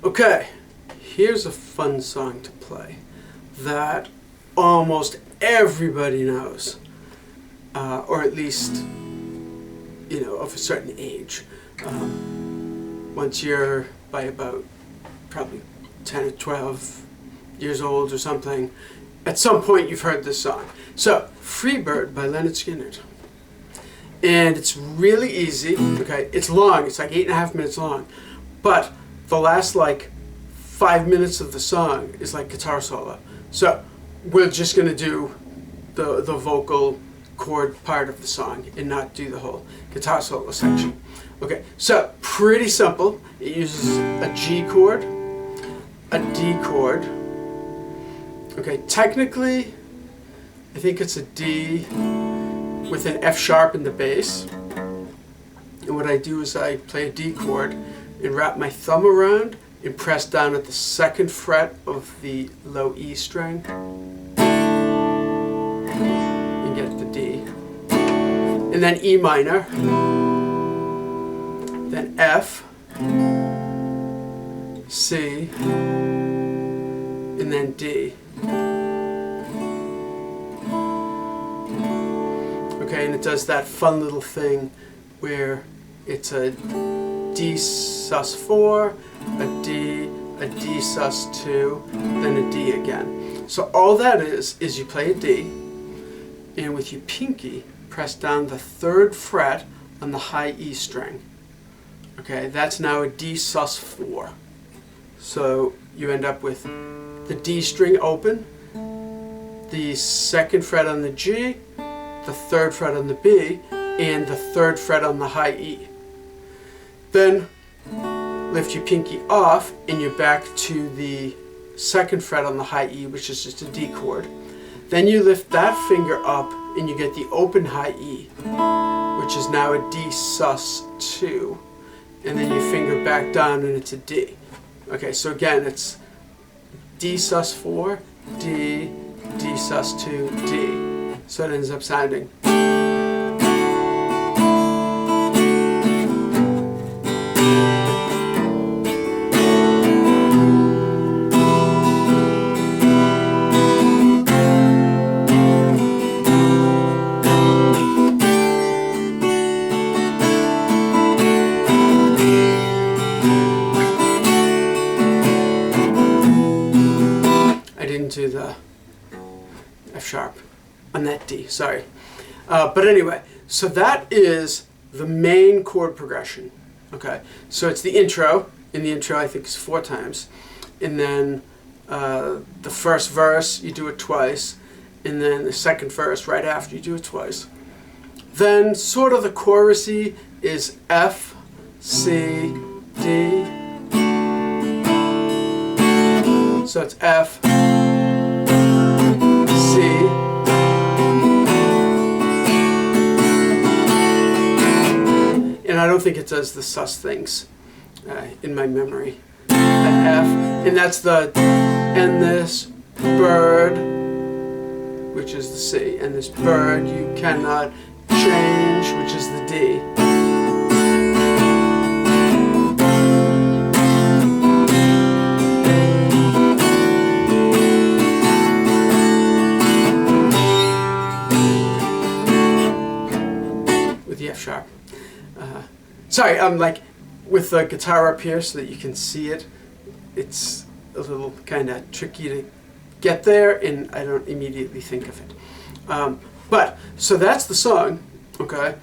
Okay, here's a fun song to play that almost everybody knows, or at least, you know, of a certain age. Once you're by about probably 10 or 12 years old or something, at some point you've heard this song. So, Freebird by Lynyrd Skynyrd. And it's really easy, okay? It's long, it's like 8.5 minutes long. But the last like 5 minutes of the song is like guitar solo. So, we're just gonna do the vocal chord part of the song and not do the whole guitar solo section. Okay, so pretty simple. It uses a G chord, a D chord. Okay, technically, I think it's a D with an F sharp in the bass. And what I do is I play a D chord and wrap my thumb around and press down at the 2nd fret of the low E string and get the D. And then E minor, then F, C, and then D. Okay, and it does that fun little thing where it's a D sus4, a D sus2, then a D again. So all that is you play a D, and with your pinky, press down the 3rd fret on the high E string. Okay, that's now a D sus4. So you end up with the D string open, the 2nd fret on the G, the 3rd fret on the B, and the 3rd fret on the high E. Then lift your pinky off and you're back to the 2nd fret on the high E, which is just a D chord. Then you lift that finger up and you get the open high E, which is now a D sus2. And then you finger back down and it's a D. Okay, so again it's D sus4, D, D sus2, D. So it ends up sounding. I didn't do the F sharp on that D, sorry. But anyway, so that is the main chord progression. Okay, so it's the intro. In the intro, I think it's 4 times. And then the first verse, you do it twice. And then the 2nd verse, right after, you do it twice. Then sort of the chorusy is F, C, D. So it's F, C, and I don't think it does the sus things in my memory. At F, and that's the, and this bird, which is the C, and this bird you cannot change, which is the D. With the F sharp. Sorry, I'm like with the guitar up here so that you can see it. It's a little kind of tricky to get there, and I don't immediately think of it. But so that's the song, okay?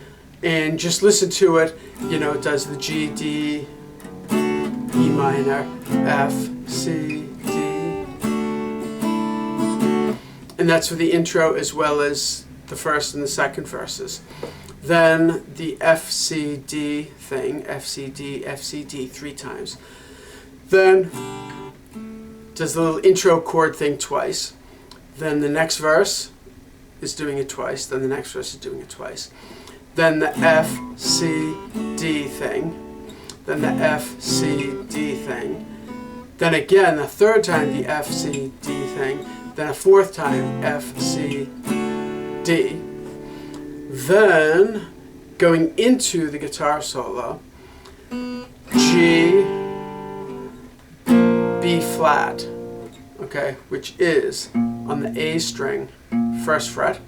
And just listen to it. You know, it does the G, D, E minor, F, C, D, and that's for the intro as well as the 1st and the 2nd verses. Then the F, C, D thing, F, C, D, 3 times. Then does the little intro chord thing twice. Then the next verse is doing it twice. Then the next verse is doing it twice. Then the F, C, D thing. Then the F, C, D thing. Then again, the 3rd time, the F, C, D thing. Then a 4th time, F, C, D. Then, going into the guitar solo, G, flat, okay, which is on the A string, 1st fret,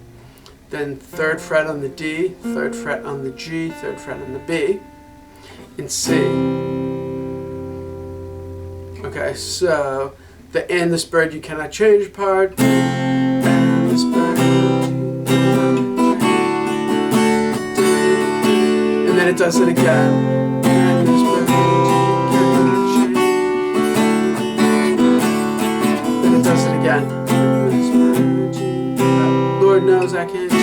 then 3rd fret on the D, 3rd fret on the G, 3rd fret on the B, and C. Okay, so the "and this bird you cannot change" part, and this bird you cannot change, and then it does it again, and this bird you cannot change, then it does it again, and this bird you cannot, Lord knows I can't change.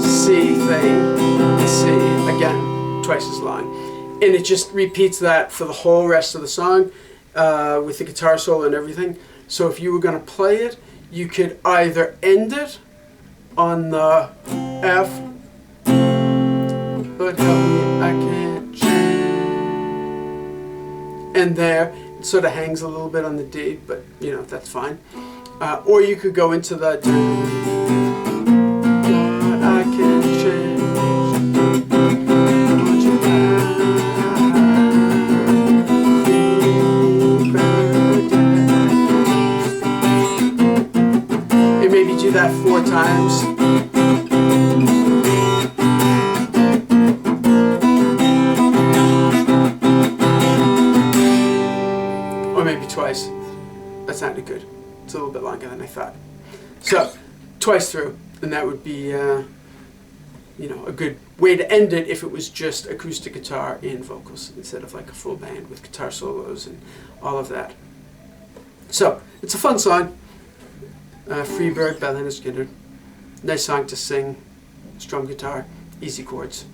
C thing, C again, twice as long, and it just repeats that for the whole rest of the song with the guitar solo and everything. So if you were going to play it, you could either end it on the F, but help me, I can't change, and there it sort of hangs a little bit on the D, but you know, that's fine. Or you could go into the I can't change. And maybe do that 4 times. Or maybe twice. That sounded good. It's a little bit longer than I thought. So, twice through, and that would be you know, a good way to end it if it was just acoustic guitar and vocals instead of like a full band with guitar solos and all of that. So, it's a fun song. Freebird by Lynyrd Skynyrd. Nice song to sing, strum guitar, easy chords.